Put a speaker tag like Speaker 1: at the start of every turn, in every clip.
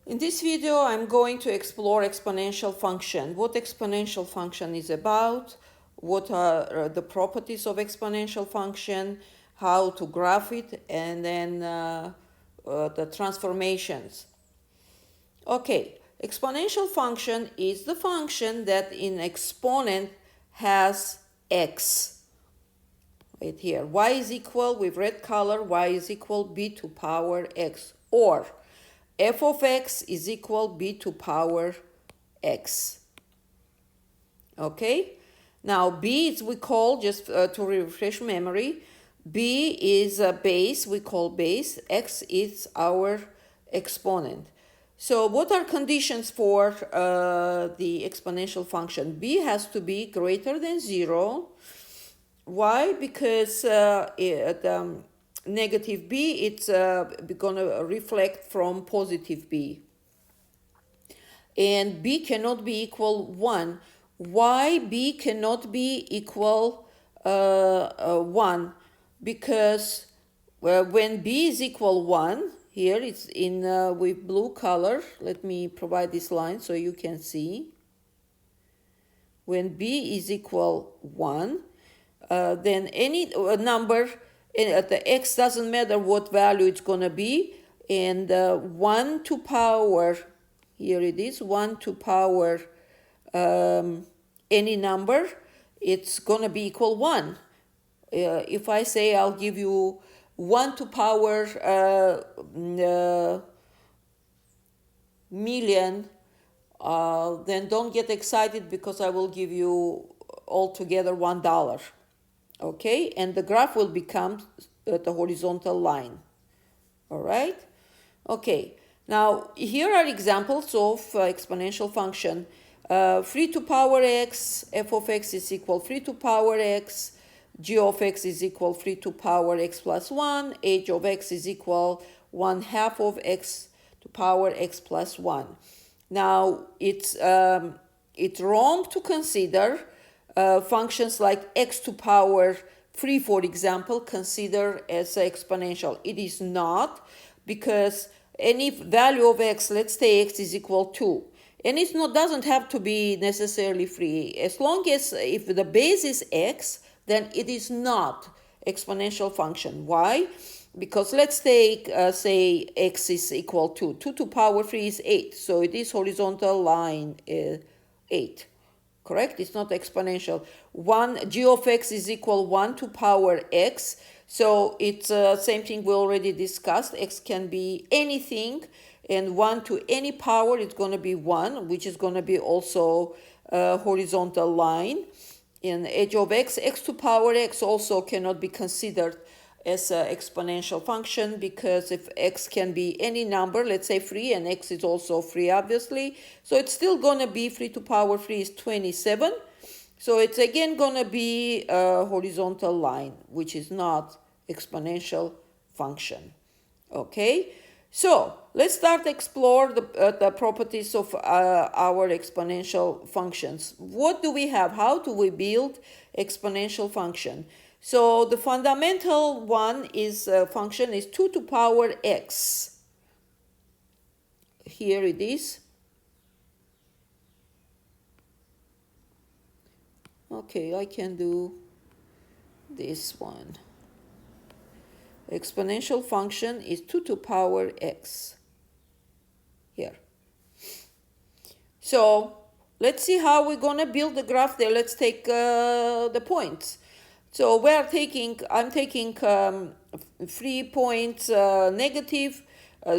Speaker 1: In this video, I'm going to explore exponential function, what exponential function is about, what are the properties of exponential function, how to graph it, and then the transformations. Okay, exponential function is the function that in exponent has x. Right here, y is equal, with red color, y is equal b to power x, or f of x is equal b to power x. Okay, now b is, we call, just to refresh memory, b is a base, we call base, x is our exponent. So what are conditions for the exponential function? B has to be greater than 0. Why? Because negative b, it's going to reflect from positive b. And b cannot be equal 1. Why b cannot be equal 1? Because when b is equal 1, here it's in with blue color. Let me provide this line so you can see. When b is equal 1, then any number, the x doesn't matter what value it's going to be, and 1 to power, here it is, 1 to power any number, it's going to be equal 1. If I say I'll give you 1 to power million, then don't get excited because I will give you altogether $1. Okay, and the graph will become the horizontal line. All right, okay, now here are examples of exponential function. 3 to power x, f of x is equal 3 to power x, g of x is equal 3 to power x plus 1, h of x is equal 1/2 of x to power x plus 1. Now it's wrong to consider functions like x to power 3, for example, consider as exponential. It is not, because any value of x, let's say x is equal 2, and it doesn't have to be necessarily 3. As long as if the base is x, then it is not exponential function. Why? Because let's take, say, x is equal to 2 to power 3 is 8, so it is horizontal line 8. Correct? It's not exponential. G of x is equal 1 to power x. So it's same thing we already discussed. X can be anything, and 1 to any power is going to be 1, which is going to be also a horizontal line. And h of x, x to power x also cannot be considered as an exponential function, because if x can be any number, let's say 3, and x is also 3 obviously, so it's still going to be 3 to power 3 is 27, so it's again going to be a horizontal line, which is not exponential function. Okay, so let's start explore the properties of our exponential functions. What do we have? How do we build exponential function? So the fundamental one is function is 2 to power x. Here it is. Okay, I can do this one. Exponential function is 2 to power x. Here. So let's see how we're going to build the graph there. Let's take the points. So I'm taking 3 points negative,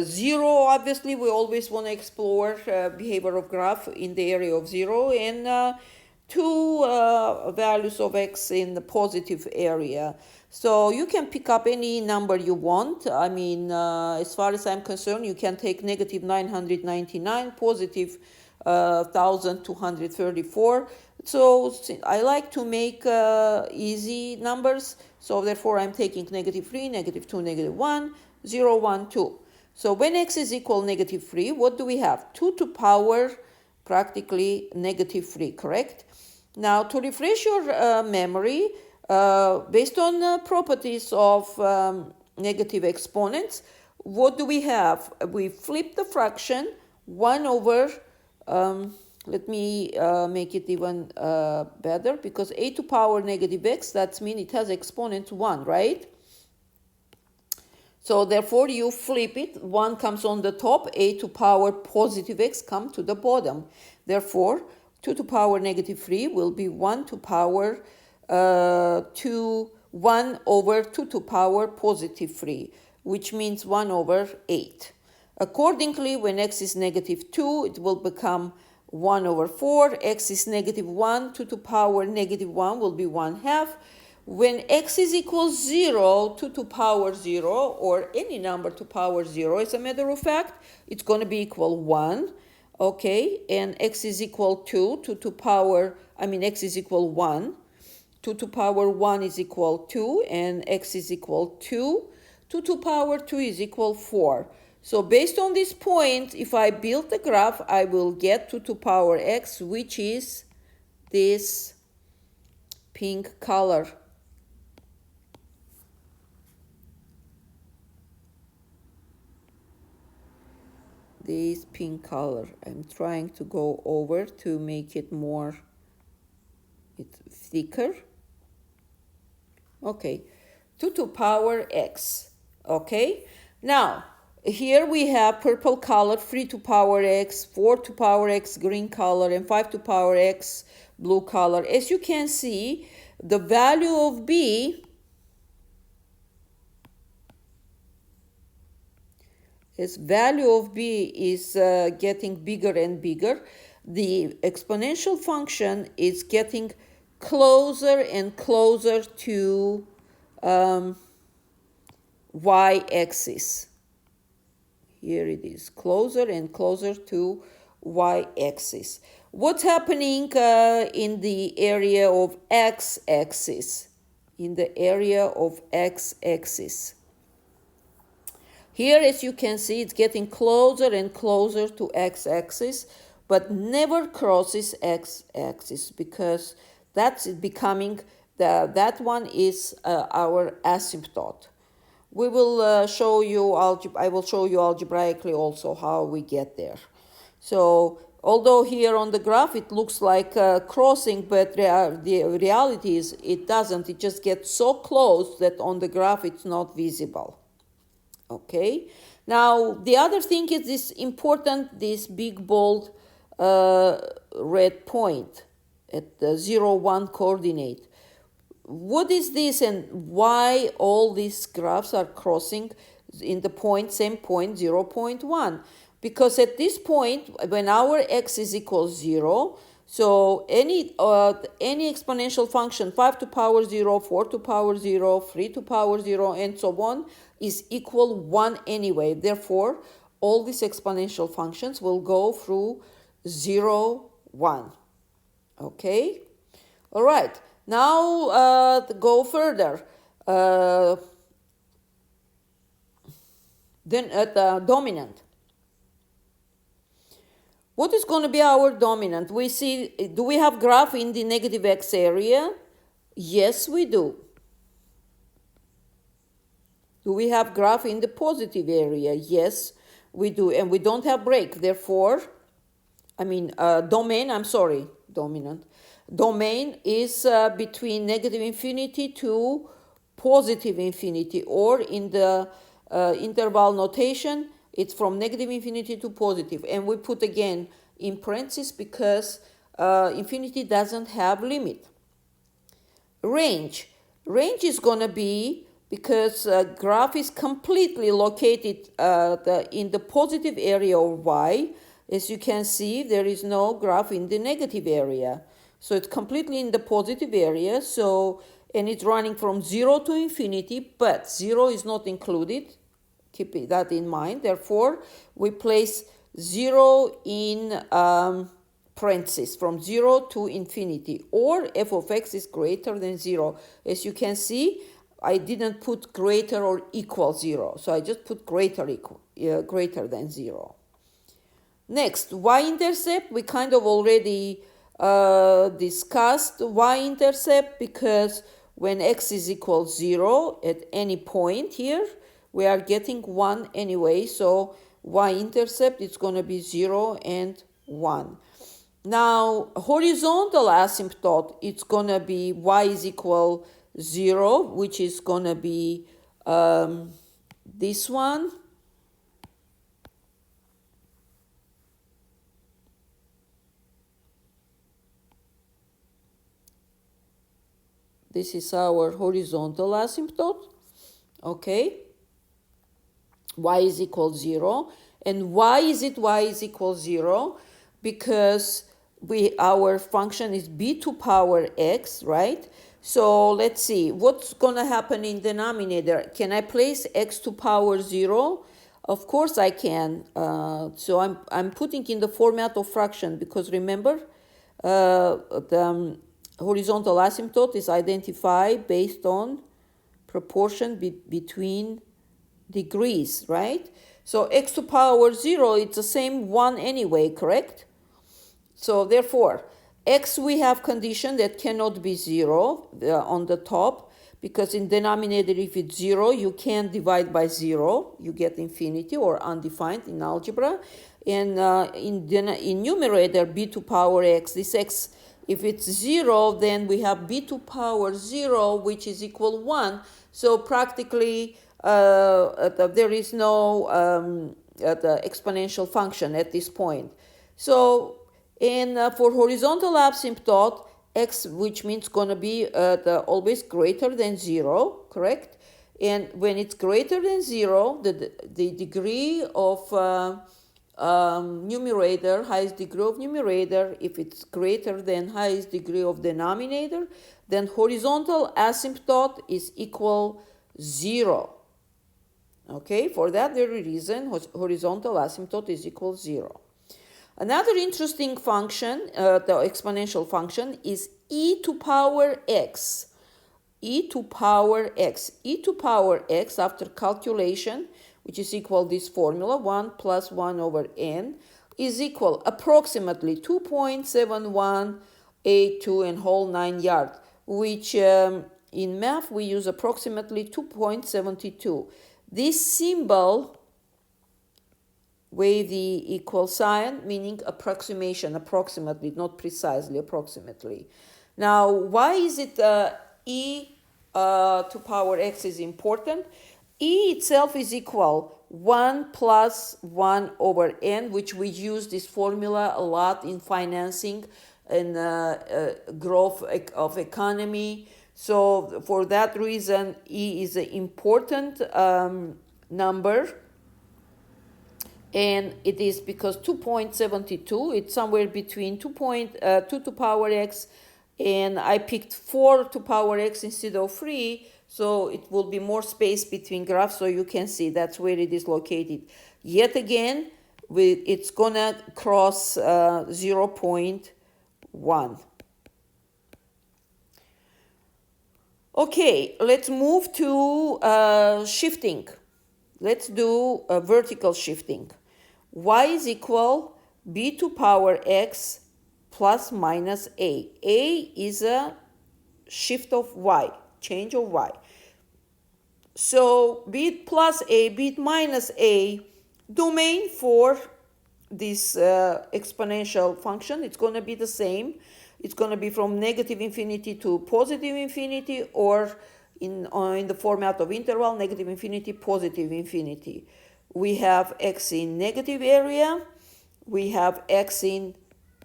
Speaker 1: 0, obviously we always want to explore behavior of graph in the area of 0, and 2 values of x in the positive area. So you can pick up any number you want. I mean, as far as I'm concerned, you can take negative 999, positive 1234. So I like to make easy numbers, so therefore I'm taking negative 3, negative 2, negative 1, 0, 1, 2. So when x is equal negative 3, what do we have? 2 to power practically negative 3, correct? Now to refresh your memory, based on properties of negative exponents, what do we have? We flip the fraction. 1 over, let me make it even better, because a to power negative x, that means it has exponent 1, right? So therefore you flip it, 1 comes on the top, a to power positive x come to the bottom. Therefore 2 to power negative 3 will be 1 to power 1 over 2 to power positive 3, which means 1 over 8. Accordingly, when x is negative 2, it will become 1 over 4. X is negative 1, 2 to power negative 1 will be 1 half. When x is equal 0, 2 to power 0, or any number to power 0, as a matter of fact, it's going to be equal 1. Okay, and x is equal 2, 2 to power, x is equal 1. 2 to power 1 is equal 2, and x is equal 2. 2 to power 2 is equal 4. So based on this point, if I build the graph, I will get 2 to power x, which is this pink color. This pink color. I'm trying to go over to make it more, it's thicker. Okay, 2 to power x. Okay, now here we have purple color, 3 to power x, 4 to power x, green color, and 5 to power x, blue color. As you can see, the value of b is getting bigger and bigger. The exponential function is getting closer and closer to y-axis. Here it is, closer and closer to y-axis. What's happening in the area of x-axis? In the area of x-axis. Here, as you can see, it's getting closer and closer to x-axis, but never crosses x-axis, because that's becoming, that one is our asymptote. We will show you, I will show you algebraically also how we get there. So although here on the graph it looks like crossing, but the reality is it doesn't. It just gets so close that on the graph it's not visible. Okay. Now the other thing is this important, this big bold red point at the 0, 1 coordinate. What is this, and why all these graphs are crossing in the point, same point, 0.1? Because at this point, when our x is equal 0, so any exponential function, 5 to power 0, 4 to power 0, 3 to power 0, and so on, is equal 1 anyway. Therefore, all these exponential functions will go through 0, 1. Okay? All right. Now go further. Then at the dominant. What is going to be our dominant? We see, do we have graph in the negative x area? Yes, we do. Do we have graph in the positive area? Yes, we do. And we don't have break. Therefore, dominant. Domain is between negative infinity to positive infinity, or in the interval notation, it's from negative infinity to positive. And we put again in parentheses because infinity doesn't have limit. Range is going to be, because graph is completely located in the positive area of y. As you can see, there is no graph in the negative area. So it's completely in the positive area. So, and it's running from 0 to infinity, but 0 is not included. Keep that in mind. Therefore, we place 0 in parentheses from 0 to infinity, or f of x is greater than 0. As you can see, I didn't put greater or equal 0. So I just put greater than 0. Next, y-intercept. We kind of already discussed y-intercept, because when x is equal 0 at any point here, we are getting 1 anyway. So Y-intercept, it's going to be 0 and 1. Now, horizontal asymptote, it's going to be y is equal 0, which is going to be this one. This is our horizontal asymptote, okay? Y is equal 0. And why is it y is equal 0? Because our function is b to power x, right? So let's see, what's going to happen in denominator? Can I place x to power 0? Of course I can. So I'm putting in the format of fraction, because remember, the horizontal asymptote is identified based on proportion between degrees, right? So x to power 0, it's the same 1 anyway, correct? So therefore, x we have condition that cannot be 0 on the top, because in denominator if it's 0, you can't divide by 0, you get infinity or undefined in algebra. And in numerator, b to power x, this x, if it's 0, then we have b to power 0, which is equal 1. So practically there is no the exponential function at this point. So for horizontal asymptote, x, which means going to be always greater than 0, correct? And when it's greater than 0, the degree of numerator, highest degree of numerator, if it's greater than highest degree of denominator, then horizontal asymptote is equal 0. Okay, for that very reason, horizontal asymptote is equal 0. Another interesting function, the exponential function, is e to power x. E to power x. E to power x, after calculation, which is equal this formula, 1 plus 1 over n, is equal approximately 2.7182 and whole 9 yards, which in math we use approximately 2.72. This symbol with the equal sign, meaning approximation, approximately, not precisely, approximately. Now, why is it e to power x is important? E itself is equal 1 plus 1 over n, which we use this formula a lot in financing and growth of economy. So for that reason, e is an important number. And it is because 2.72, it's somewhere between 2 to power x, and I picked 4 to power x instead of 3, so it will be more space between graphs, so you can see that's where it is located. Yet again, it's gonna cross 0.1. Okay, let's move to shifting. Let's do a vertical shifting. Y is equal b to power x plus minus a. A is a shift of y, change of y. So bit plus a, bit minus a, domain for this exponential function, it's going to be the same. It's going to be from negative infinity to positive infinity, or in the format of interval, negative infinity, positive infinity. We have x in negative area, we have x in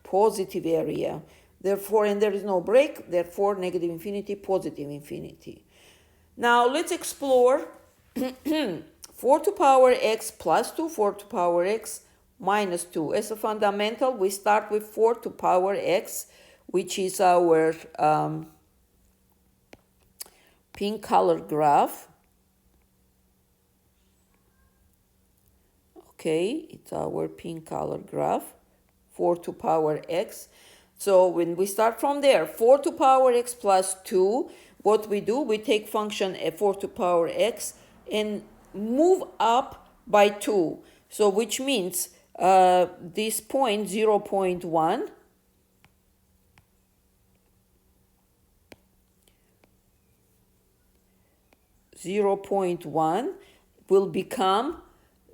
Speaker 1: positive area. Therefore, and there is no break, therefore negative infinity, positive infinity. Now let's explore 4 to power x plus 2, 4 to power x minus 2. As a fundamental, we start with 4 to power x, which is our pink color graph. Okay, it's our pink color graph, 4 to power x. So when we start from there, 4 to power x plus 2, what we do, we take function f 4 to power x and move up by 2. So which means this point 0.1 0.1 will become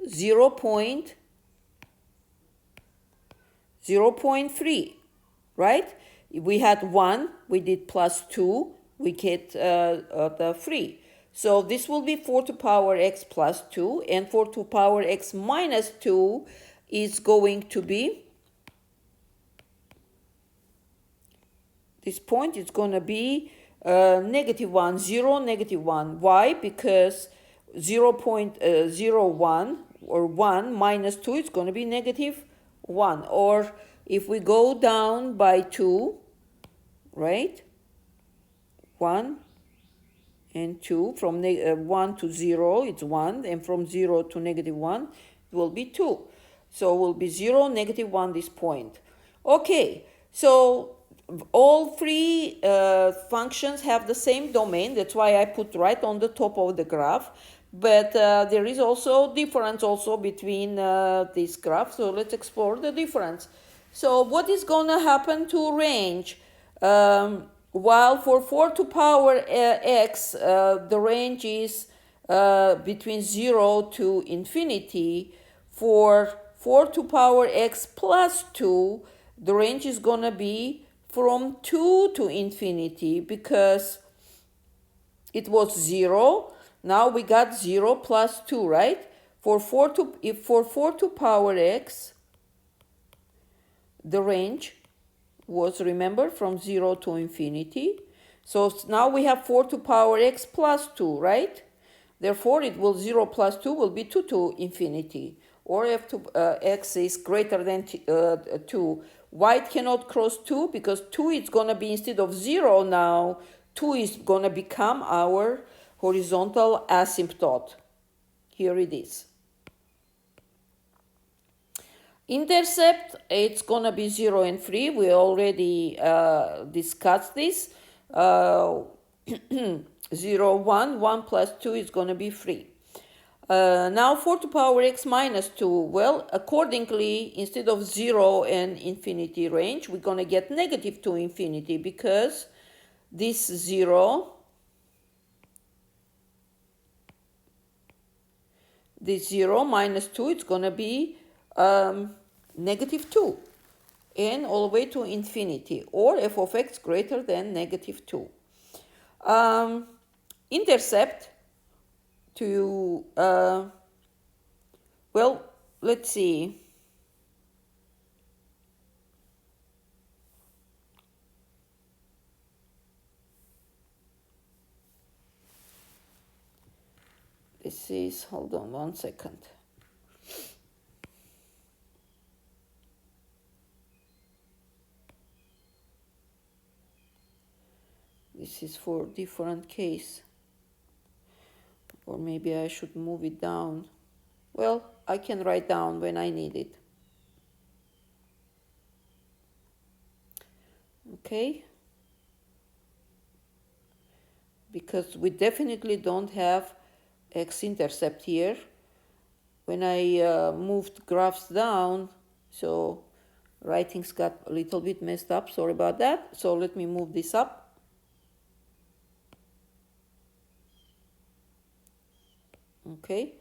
Speaker 1: 0.3, right? We had 1, we did plus 2, we get the 3. So this will be 4 to power x plus 2, and 4 to power x minus 2 is going to be, this point is going to be -1, 0, -1. Why? Because 0.01 or 1 minus 2 is going to be -1. Or if we go down by 2, right? 1 and 2, from 1 to 0, it's 1, and from 0 to -1, it will be 2. So it will be 0, -1, this point. Okay, so all three functions have the same domain. That's why I put right on the top of the graph. But there is also difference also between this graph. So let's explore the difference. So what is going to happen to range? While for 4 to power x, the range is between 0 to infinity. For 4 to power x plus 2, the range is going to be from 2 to infinity, because it was 0. Now we got 0 plus 2, right? For 4 to power x, the range was, remember, from 0 to infinity. So now we have 4 to power x plus 2, right? Therefore, it will 0 plus 2 will be 2 to infinity. Or if x is greater than 2. White cannot cross 2 because 2 is going to be, instead of 0 now, 2 is going to become our horizontal asymptote. Here it is. Intercept, it's going to be 0 and 3. We already discussed this. 0, 1, 1 plus 2 is going to be 3. Now 4 to power x minus 2. Well, accordingly, instead of 0 and infinity range, we're going to get negative to infinity, because this 0, minus 2, it's going to be -2, and all the way to infinity, or f of x greater than -2. Intercept to, well, let's see. This is, hold on 1 second. This is for different case. Or maybe I should move it down. Well, I can write down when I need it. Okay? Because we definitely don't have x-intercept here. When I moved graphs down, so writings got a little bit messed up. Sorry about that. So let me move this up. Okay,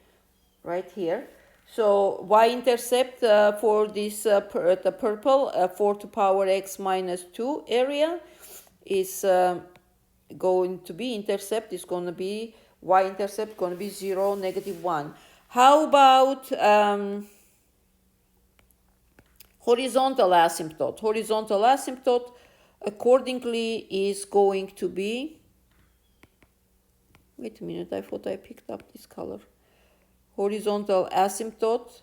Speaker 1: right here. So y-intercept for this the purple 4 to power x minus 2 area is going to be, intercept is going to be, y-intercept going to be 0, -1. How about horizontal asymptote? Horizontal asymptote accordingly is going to be, wait a minute, I thought I picked up this color. Horizontal asymptote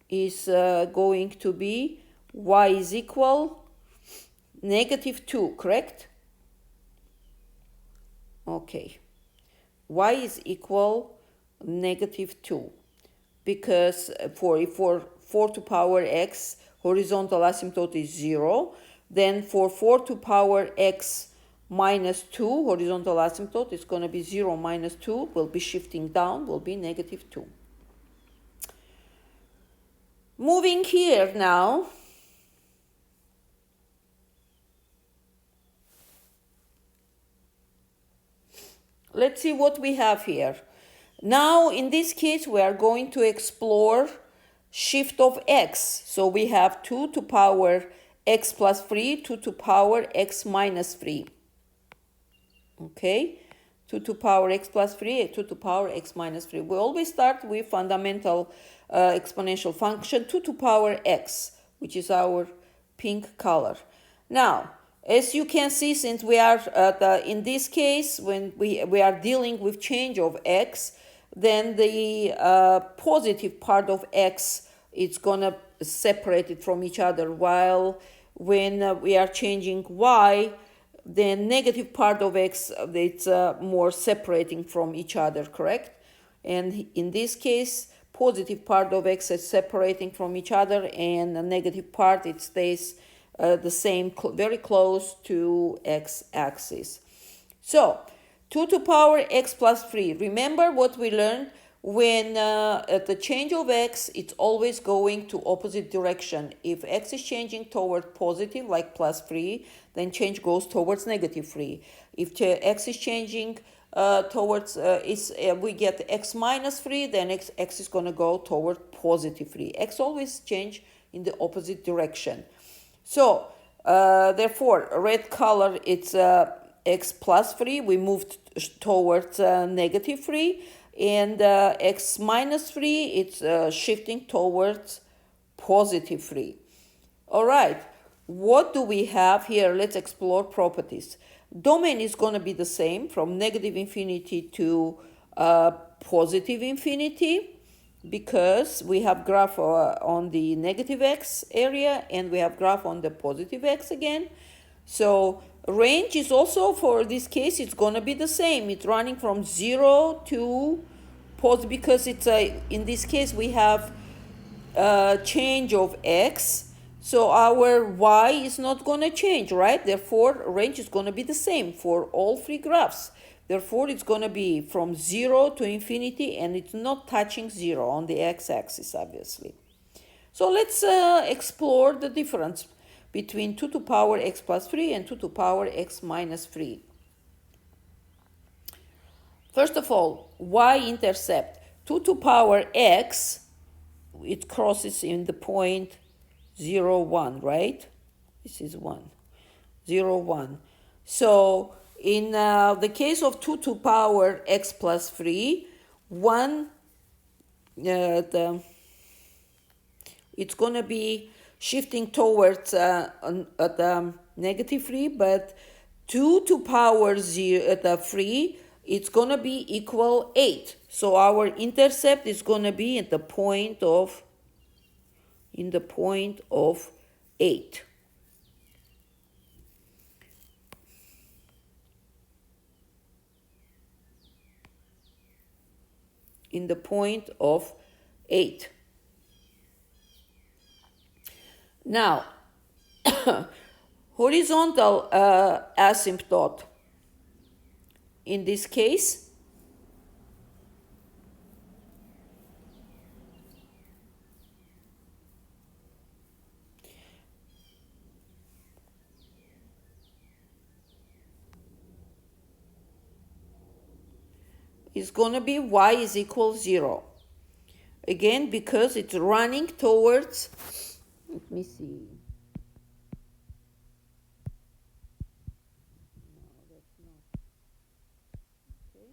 Speaker 1: is going to be y is equal -2, correct? Okay. Y is equal -2, because for 4 to power x, horizontal asymptote is 0. Then for 4 to power x minus 2, horizontal asymptote is going to be 0 minus 2, will be shifting down, will be -2. Moving here now, let's see what we have here. Now, in this case, we are going to explore shift of x. So we have 2 to power x plus 3, 2 to power x minus 3. Okay, 2 to power x plus 3, 2 to power x minus 3. We always start with fundamental exponential function 2 to power x, which is our pink color. Now, as you can see, since we are in this case, when we are dealing with change of x, then the positive part of x, it's gonna separate it from each other, while when we are changing y, the negative part of x, it's more separating from each other, correct? And in this case, positive part of x is separating from each other, and the negative part, it stays the same, very close to x-axis. So 2 to power x plus 3. Remember what we learned? When at the change of x, it's always going to opposite direction. If x is changing toward positive, like plus 3, then change goes towards negative 3. If x is changing towards, we get x minus 3, then x is going to go toward positive 3. X always change in the opposite direction. So, therefore, red color, it's x plus 3. We moved towards negative 3. And x minus 3, it's shifting towards positive 3. All right, what do we have here? Let's explore properties. Domain is going to be the same from negative infinity to positive infinity, because we have graph on the negative x area and we have graph on the positive x again. So range is also, for this case, it's going to be the same. It's running from 0 to positive, because it's in this case we have change of x, so our y is not going to change, right? Therefore range is going to be the same for all three graphs. Therefore it's going to be from 0 to infinity, and it's not touching 0 on the x-axis, obviously. So let's explore the difference between 2 to power x plus 3 and 2 to power x minus 3. First of all, y-intercept. 2 to power x, it crosses in the point 0, 1, right? This is 1, 0, 1. So in the case of 2 to power x plus 3, 1, it's going to be shifting towards the negative 3, but 2 to power 3, it's going to be equal 8. So our intercept is going to be at the point of, in the point of 8. In the point of 8. Now, horizontal asymptote. In this case, is going to be y is equal 0. Again, because it's running towards, let me see. No, that's not. Okay.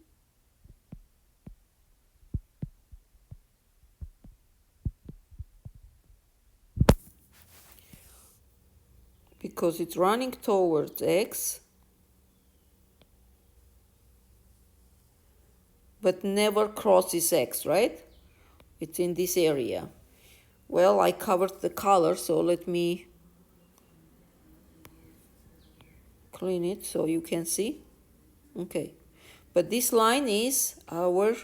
Speaker 1: Because it's running towards x, but never crosses x, right? It's in this area. Well, I covered the color, so let me clean it so you can see. Okay, but this line is our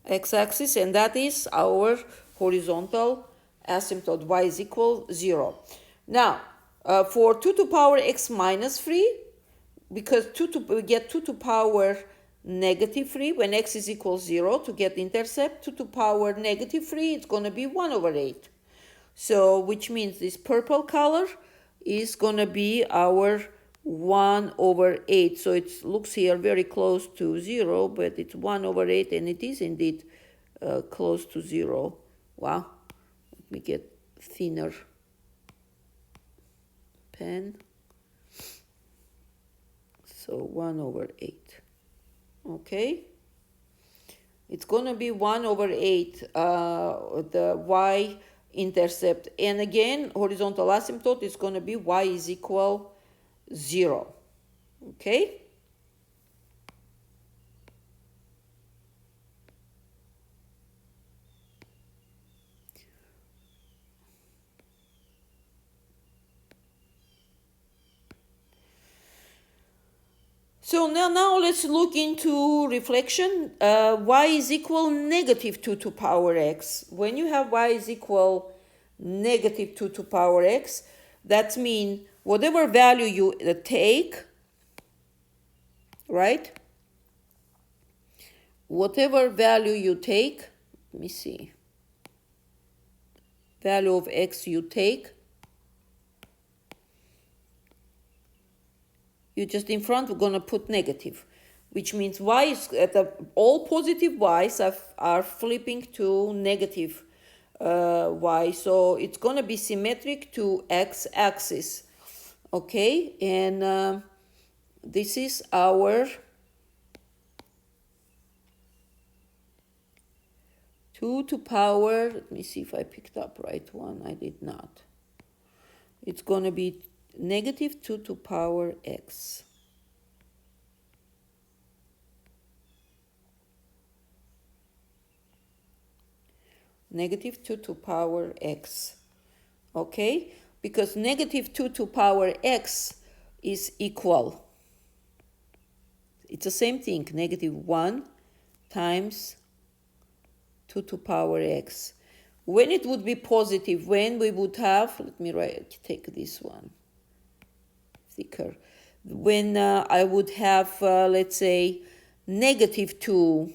Speaker 1: x-axis, and that is our horizontal asymptote, y is equal 0. Now, for 2 to power x minus 3, because we get 2 to power negative 3 when x is equal 0 to get the intercept. 2 to power negative 3, it's going to be 1 over 8. So, which means this purple color is going to be our 1 over 8. So it looks here very close to 0, but it's 1 over 8, and it is indeed close to 0. Wow. Let me get thinner pen. So 1 over 8. Okay. It's going to be 1 over 8, the y-intercept. And again, horizontal asymptote is going to be y is equal 0. Okay? So now let's look into reflection. Y is equal negative 2 to power x. When you have y is equal negative 2 to power x, that means whatever value you take, right? Whatever value you take, let me see, value of x you take, you just in front, we're going to put negative, which means y is all positive y's are flipping to negative y. So it's going to be symmetric to x-axis. Okay, and this is our 2 to power, let me see if I picked up right one. I did not. It's going to be negative 2 to power x. Negative 2 to power x. Okay? Because negative 2 to power x is equal. It's the same thing. Negative 1 times 2 to power x. When it would be positive, when we would have, let me take this one thicker. When I would have, let's say, negative 2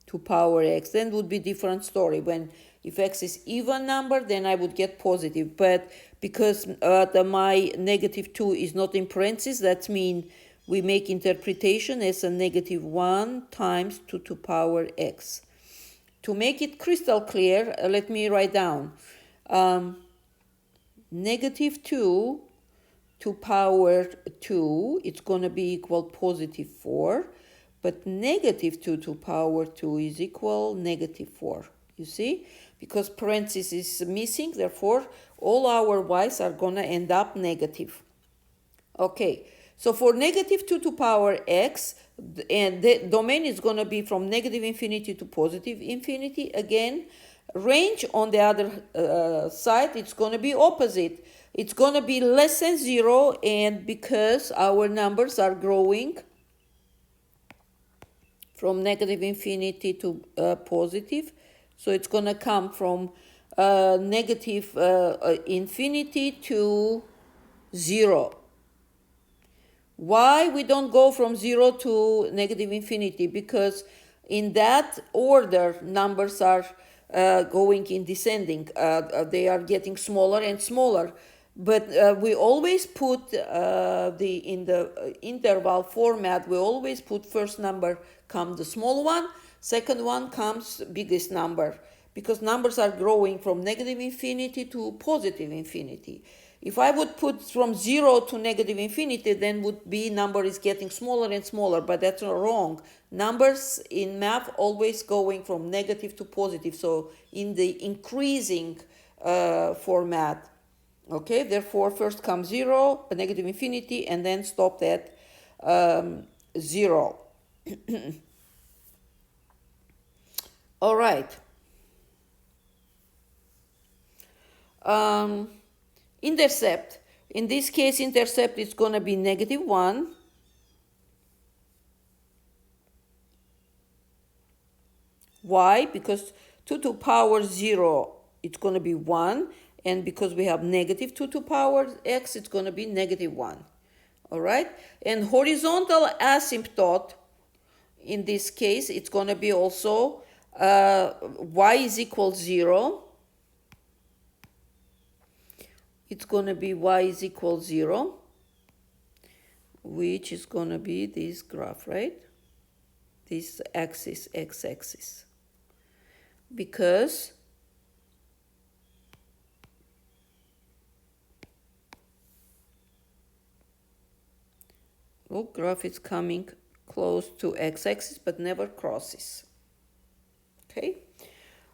Speaker 1: to power x, then would be different story. When if x is even number, then I would get positive. But because my negative 2 is not in parentheses, that means we make interpretation as a negative 1 times 2 to power x. To make it crystal clear, let me write down. Negative 2 to power 2, it's going to be equal positive 4. But negative 2 to power 2 is equal negative 4. You see? Because parenthesis is missing, therefore, all our y's are going to end up negative. Okay, so for negative 2 to power x, and the domain is going to be from negative infinity to positive infinity. Again, range on the other side, it's going to be opposite. It's going to be less than 0, and because our numbers are growing from negative infinity to positive, so it's going to come from negative infinity to 0. Why we don't go from 0 to negative infinity? Because in that order, numbers are going in descending. They are getting smaller and smaller. But we always put in the interval format, we always put first number comes the small one, second one comes biggest number, because numbers are growing from negative infinity to positive infinity. If I would put from 0 to negative infinity, then would be number is getting smaller and smaller, but that's wrong. Numbers in math always going from negative to positive, so in the increasing format. Okay, therefore first comes 0, a negative infinity, and then stop at 0. All right. Intercept. In this case, intercept is going to be negative 1. Why? Because 2 to power 0, it's going to be 1. And because we have negative 2 to power x, it's going to be negative 1. All right? And horizontal asymptote, in this case, it's going to be also y is equal 0. It's going to be y is equal 0. which is going to be this graph, right? This axis, x-axis. Because graph is coming close to x-axis but never crosses. Okay,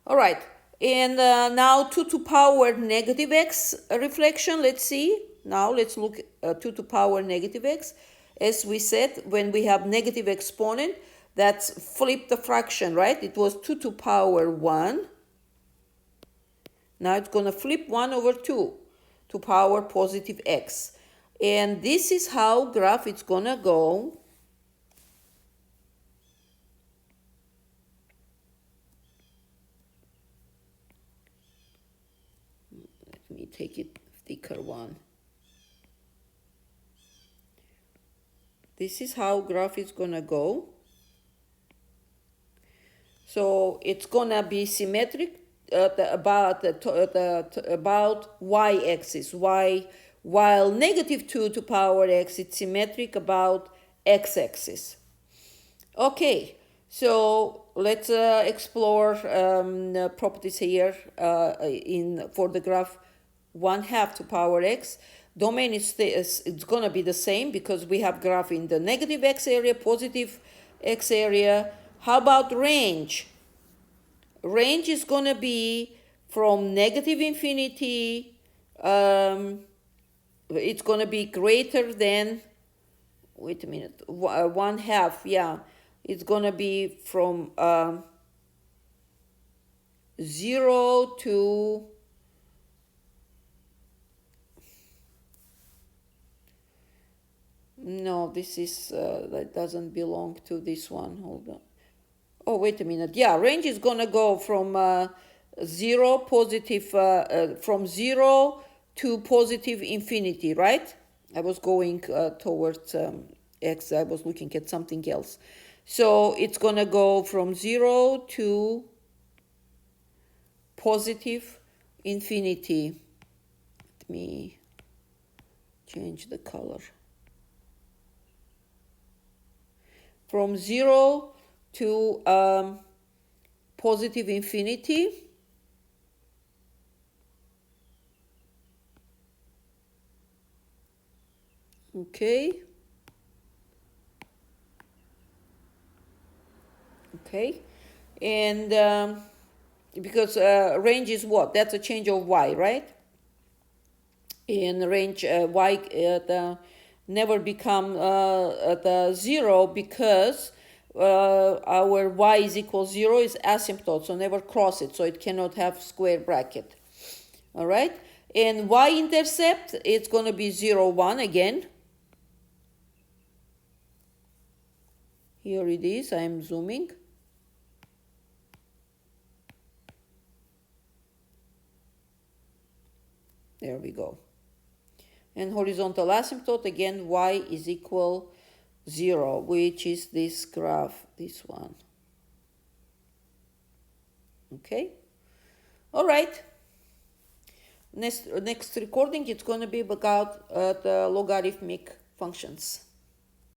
Speaker 1: all right. And now 2 to power negative x reflection. Let's see. Now let's look at 2 to power negative x. As we said, when we have negative exponent, that's flip the fraction, right? It was 2 to power 1. Now it's going to flip 1 over 2 to power positive x. And this is how graph is going to go. Let me take it thicker one. This is how graph is going to go. So it's going to be symmetric about y-axis, while negative 2 to power x, it's symmetric about x-axis. Okay, so let's explore properties here for the graph 1/2 to power x. Domain it's going to be the same because we have graph in the negative x area, positive x area. How about range? Range is going to be from negative infinity. It's going to be greater than, wait a minute, 1/2, yeah. It's going to be from 0 to no, this is that doesn't belong to this one. Hold on. Oh, wait a minute. Yeah, range is going to go from 0 positive from 0 to positive infinity, right? I was going towards x. I was looking at something else. So it's going to go from 0 to positive infinity. Let me change the color. From 0 to positive infinity. Okay. Okay. And because range is what? That's a change of y, right? In range y never become the 0 because our y is equal 0 is asymptote, so never cross it, so it cannot have square bracket. All right, and y-intercept, it's going to be 0, 1 again. Here it is, I'm zooming. There we go. And horizontal asymptote, again, y is equal 0, which is this graph, this one. Okay? All right. Next recording, it's going to be about the logarithmic functions.